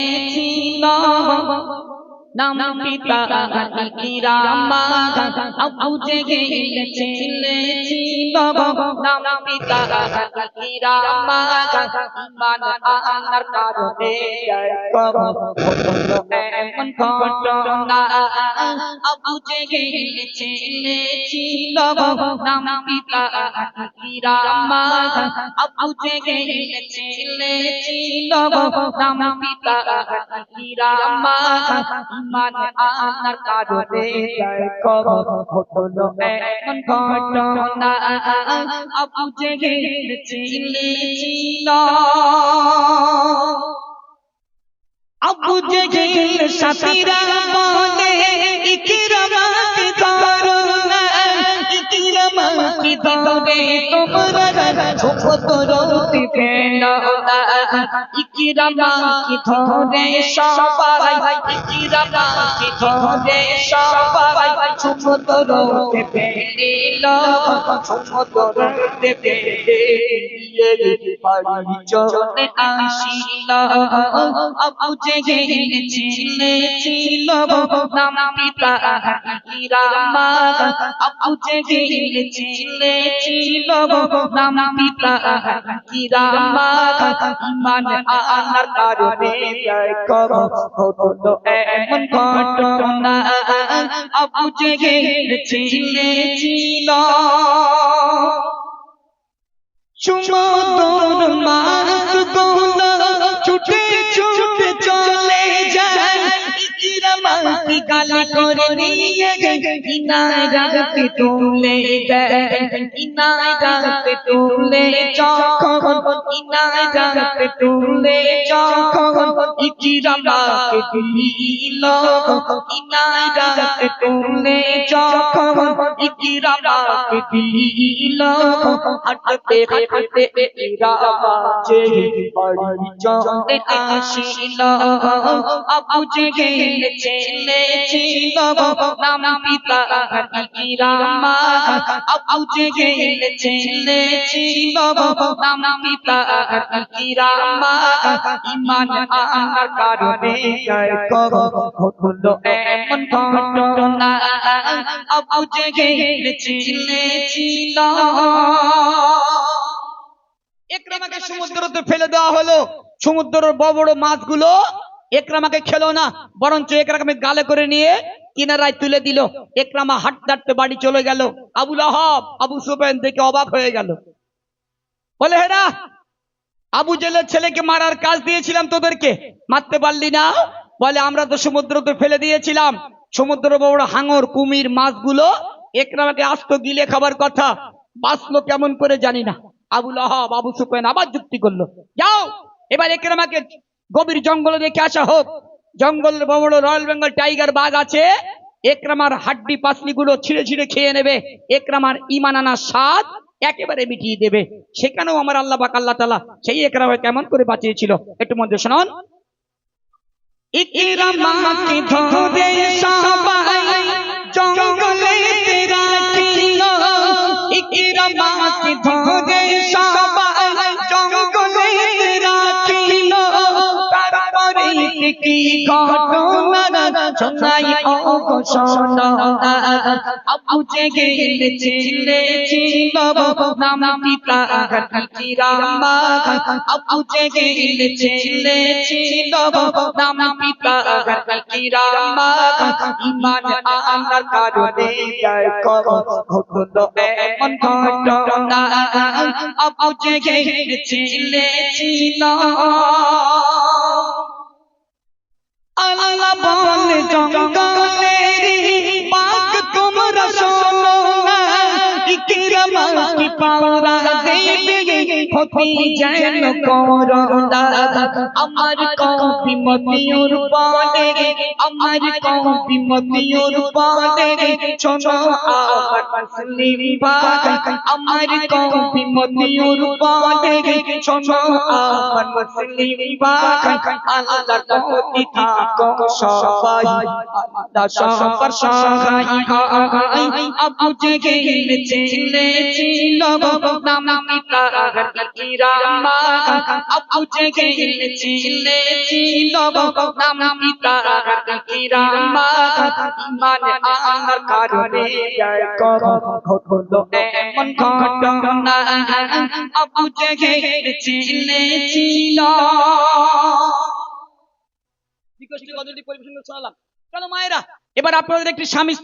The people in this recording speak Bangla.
ছিল নাম পিতা ইকরামা আবু জেহেল ছেলে ছিল নাম পিতা ইকরামা ঈমান আনার কারণে হলো এমন ঘটনা আবু জেহেল ছেলে ছিল নাম পিতা ইকরামা আবু জেহেল ছেলে ছিল নাম পিতা ইকরামা ঈমান আনার কারণে হলো এমন ঘটনা আবু জেহেল ছেলে ছিল আবু জেহেল সাথীরা বলে ইকরামাকে ধরো না ইকরামাকে ধরে তোমরা ছোটতে পেল না ইকরামাকে ধরে সবাই ইকরামাকে ধরে সবাই ছোটতে পেল ছোটতে পেল বাড়ি চলে আসিল আবু জেহেল ছেলে ছিল নাম পিতা ইকরামা আবু জেহেল ছেলে ছিল নাম পিতা ইকরামা ঈমান আনার কারণে হলো এমন ঘটনা আবু জেহেল ছেলে ছিল সমুদ্র মাছগুলো ছুটে ছুটে চলে যায় ইকরামাকে গালি করে নিয়ে কিনারাতে তুলে দেয় কিনারাতে তুলে যখন কিনারাতে তুলে যখন ইকরামাকে দিল কিনারাতে তুলে যখন ইকরামাকে দিল হাঁটতে হাঁটতে ইকরামা বাড়ি চলে আসিল আবু জেহেল ছেলে ছিল নাম পিতা ইকরামা আবু জেহেল ছেলে ছিল নাম পিতা ইকরামা ঈমান আনার কারণে হলো এমন ঘটনা আবু জেহেল ছেলে ছিল ইকরামাকে সমুদ্রতে ফেলে দেওয়া হলো সমুদ্রের বড় বড় মাছগুলো ইকরামাকে খেলো না বরঞ্চ ইকরামাকে গালে করে নিয়ে কিনারায় তুলে দিল ইকরামা হাঁটতে হাঁটতে বাড়ি চলে গেল আবু লাহাব আবু সুফিয়ান দেখে অবাক হয়ে গেল বলে হেরা আবু জেহেলের ছেলেকে মারার কাজ দিয়েছিলাম তোদেরকে মারতে পারলি না বলে আমরা তো সমুদ্রতে ফেলে দিয়েছিলাম সমুদ্র বড় হাঙর কুমির মাছগুলো ইকরামাকে আস্ত গিলে খাবার কথা বাঁচলো কেমন করে জানি না আবু লাহাব আবু সুফিয়ান আবার যুক্তি করলো যাও এবার ইকরামাকে গভীর জঙ্গলে রেখে আসা হোক জঙ্গলের বড় রয়্যাল বেঙ্গল টাইগার বাঘ আছে ইকরামার হাড্ডি পাসলি গুলো ছিঁড়ে ছিঁড়ে খেয়ে নেবে ইকরামার ঈমান আনার স্বাদ একেবারে মিটিয়ে দেবে সেখানেও আমার আল্লাহ পাক আল্লাহ তাআলা সেই ইকরামাকে কেমন করে বাঁচিয়েছিল একটু মধ্যে শুনুন ইকরামাকে ধরে সবাই জঙ্গলে রাখিল ইকরামাকে ধরে সবাই জঙ্গলে রাখিল তারপরে কি ঘটনা শোনাই ও শোনা আবু জেহেল ছেলে ছিল নাম পিতা ইকরামা আবু জেহেল ছেলে ছিল নাম পিতা ইকরামা ঈমান আনার কারণে হলো এমন ঘটনা আবু জেহেল ছেলে ছিল আল্লাহ বলে জঙ্গলের বাঘ তোমরা শোনো না ইকরামাকে পাওরা দেবে ক্ষতি যেন করো না আমার কবি মতিউর বলে আমার কবি মতিউর বলে শোনো আমার মুসলিম ভাই আমার কবি মতিউর বলে শোনো আমার মুসলিম ভাই আল্লাহর প্রতি থাকো সবাই আল্লাহ সবার সহায় হয় আবু জেহেল ছেলে ছিল নাম পিতা ইকরামা আবু জেহেল ছিল নাম কি তার ইকরামা ঈমান আনার কারণে হলো এমন ঘটনা আবু জেহেল ছিল গজলটি পরিবেশন করে শোনালাম। চলো মায়েরা, এবার আপনাদের একটি স্বামী